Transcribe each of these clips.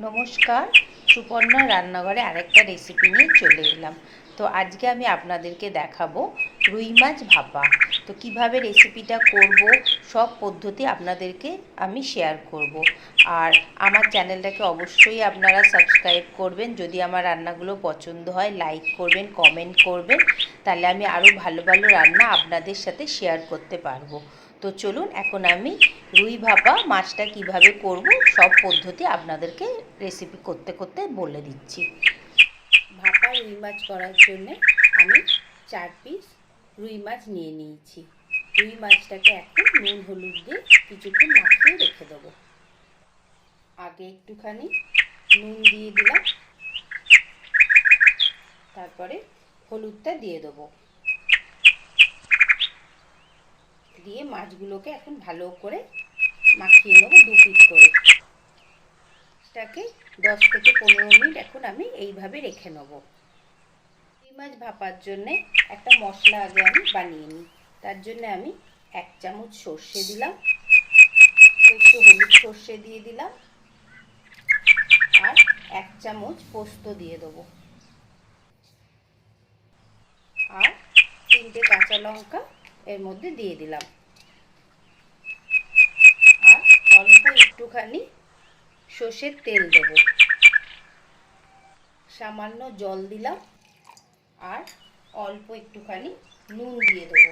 নমস্কার, সুপর্ণা রান্নাঘরে আরেকটা রেসিপি নিয়ে চলে এলাম। তো আজকে আমি আপনাদেরকে দেখাবো রুই মাছ ভাপা। তো কিভাবে রেসিপিটা করব সব পদ্ধতি আপনাদেরকে আমি শেয়ার করব। আর আমার চ্যানেলটাকে অবশ্যই আপনারা সাবস্ক্রাইব করবেন। যদি আমার রান্নাগুলো পছন্দ হয় লাইক করবেন, কমেন্ট করবেন, তাহলে আমি আরও ভালো ভালো রান্না আপনাদের সাথে শেয়ার করতে পারবো। তো চলুন এখন আমি রুই ভাপা মাছটা কিভাবে করব সব পদ্ধতি আপনাদেরকে রেসিপি করতে করতে বলে দিচ্ছি। ভাপা রুই মাছ করার জন্য আমি 4 পিস রুই মাছ নিয়ে নিয়েছি। রুই মাছটাকে এখন নুন হলুদ দিয়ে কিছুক্ষণ মাখিয়ে রেখে দেবো। আগে একটুখানি নুন দিয়ে দিলাম, তারপরে হলুদটা দিয়ে দেবো, দিয়ে মাছগুলোকে এখন ভালো করে মাখিয়ে নেবো 2 পিস করে। এটাকে 10 থেকে 15 মিনিট এখন আমি এইভাবে রেখে নেব। রুই মাছ ভাপার জন্য একটা মশলা আগে আমি বানিয়ে নিই। তার জন্য আমি 1 চামচ সর্ষে দিলাম, একটু হলুদ সর্ষে দিয়ে দিলাম, আর 1 চামচ পোস্ত দিয়ে দেবো, আর 3টে কাঁচা লঙ্কা এর মধ্যে দিয়ে দিলাম, আর অল্প একটুখানি সর্ষের তেল দেবো, সামান্য জল দিলাম, আর অল্প একটুখানি নুন দিয়ে দেবো।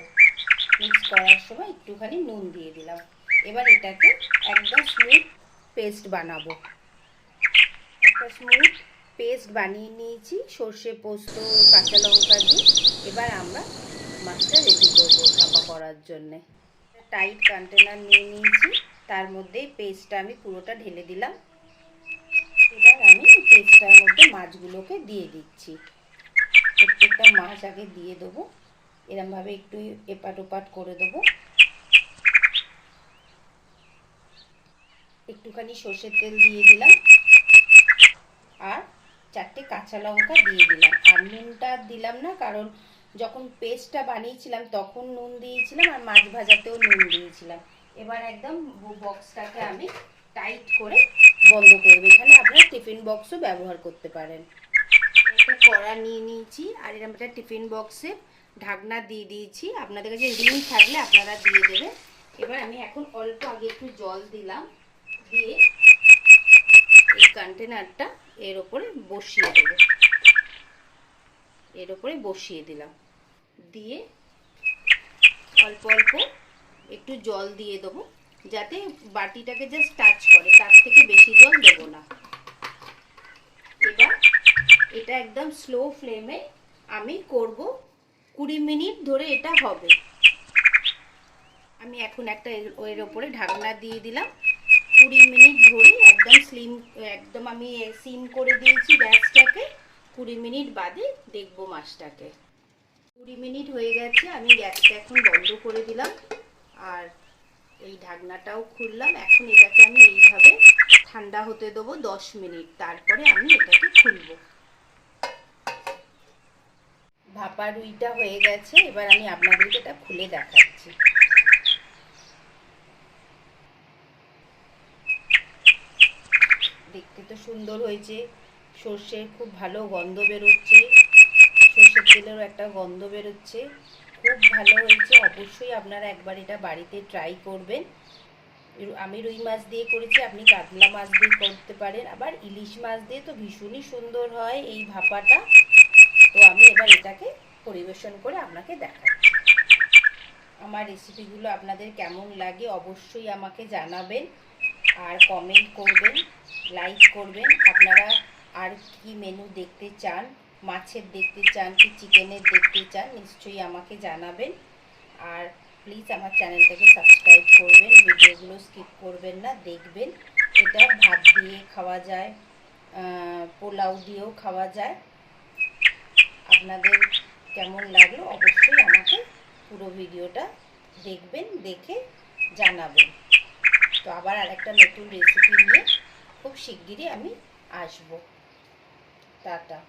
মিক্স করার সময় একটুখানি নুন দিয়ে দিলাম। এবার এটাকে একদম স্মুথ পেস্ট বানাবো। একটা স্মুথ পেস্ট বানিয়ে নিয়েছি সর্ষে পোস্ত কাঁচা লঙ্কা দিয়ে। এবার আমরা মাছটা রেডি করবো ভাপা করার জন্যে। টাইট কন্টেনার নিয়ে নিয়েছি, তার মধ্যে পেস্টটা আমি পুরোটা ঢেলে দিলাম। এবার আমি পেস্টটার মধ্যে মাছগুলোকে দিয়ে দিচ্ছি। প্রত্যেকটা মাছ আগে দিয়ে দেবো, এরমভাবে একটু এপাট ওপাট করে দেবো। একটুখানি সর্ষের তেল দিয়ে দিলাম, আর 4টে কাঁচা লঙ্কা দিয়ে দিলাম। আর নুনটা দিলাম না, কারণ যখন পেস্টটা বানিয়েছিলাম তখন নুন দিয়েছিলাম, আর মাছ ভাজাতেও নুন দিয়েছিলাম। এবার একদম বক্সটাকে আমি টাইট করে বন্ধ করব। এখানে আপনারা টিফিন বক্সও ব্যবহার করতে পারেন। একটা কড়া নিয়ে নিয়েছি, আর এরকম একটা টিফিন বক্সে ঢাকনা দিয়ে দিয়েছি। আপনাদের কাছে রিং থাকলে আপনারা দিয়ে দেবেন। এবার আমি এখন অল্প আগে একটু জল দিলাম, দিয়ে এই কন্টেনারটা এর ওপরে বসিয়ে দেবো। এর ওপরে বসিয়ে দিলাম, দিয়ে অল্প অল্প একটু জল দিয়ে দেবো, যাতে বাটিটাকে জাস্ট টাচ করে, তার থেকে বেশি জল দেবো না। এবার এটা একদম স্লো ফ্লেমে আমি করব, 20 মিনিট ধরে এটা হবে। আমি এখন একটা এর ওপরে ঢাকনা দিয়ে দিলাম। 20 মিনিট ধরে একদম আমি সিম করে দিয়েছি গ্যাসটাকে। 20 মিনিট বাদে দেখবো মাছটাকে। 20 মিনিট হয়ে গেছে, আমি গ্যাসটা এখন বন্ধ করে দিলাম, আর এই ঢাকনাটাও খুললাম। এখন এটাকে আমি এইভাবে ঠান্ডা হতে দেবো 10 মিনিট, তারপরে আমি এটাকে খুলবো। ভাপা রুইটা হয়ে গেছে, এবার আমি আপনাদেরকে এটা খুলে দেখাচ্ছি। দেখতে তো সুন্দর হয়েছে, সর্ষের খুব ভালো গন্ধ বেরোচ্ছে, সর্ষের তেলেরও একটা গন্ধ বেরোচ্ছে, খুব ভালো হয়েছে। অবশ্যই আপনারা একবার এটা বাড়িতে ট্রাই করবেন। আমি রুই মাছ দিয়ে করেছি, আপনি কাতলা মাছ দিয়ে করতে পারেন, আবার ইলিশ মাছ দিয়ে তো ভীষণই সুন্দর হয় এই ভাপাটা। তো আমি এবার এটাকে পরিবেশন করে আপনাকে দেখাচ্ছি। আমার রেসিপিগুলো আপনাদের কেমন লাগে অবশ্যই আমাকে জানাবেন, আর কমেন্ট করবেন, লাইক করবেন। আপনারা আর কি মেনু দেখতে চান, মাছের দেখতে চান কি চিকেনের দেখতে চান, নিশ্চয়ই আমাকে জানাবেন। আর প্লিজ আমার চ্যানেলটাকে সাবস্ক্রাইব করবেন, ভিডিওগুলো স্কিপ করবেন না, দেখবেন। এটা ভাত দিয়ে খাওয়া যায়, পোলাও দিয়েও খাওয়া যায়। আপনাদের কেমন লাগলো অবশ্যই আমাকে পুরো ভিডিওটা দেখবেন, দেখে জানাবেন। তো আবার আরেকটা নতুন রেসিপি নিয়ে খুব শিগগিরই আমি আসবো। টাটা।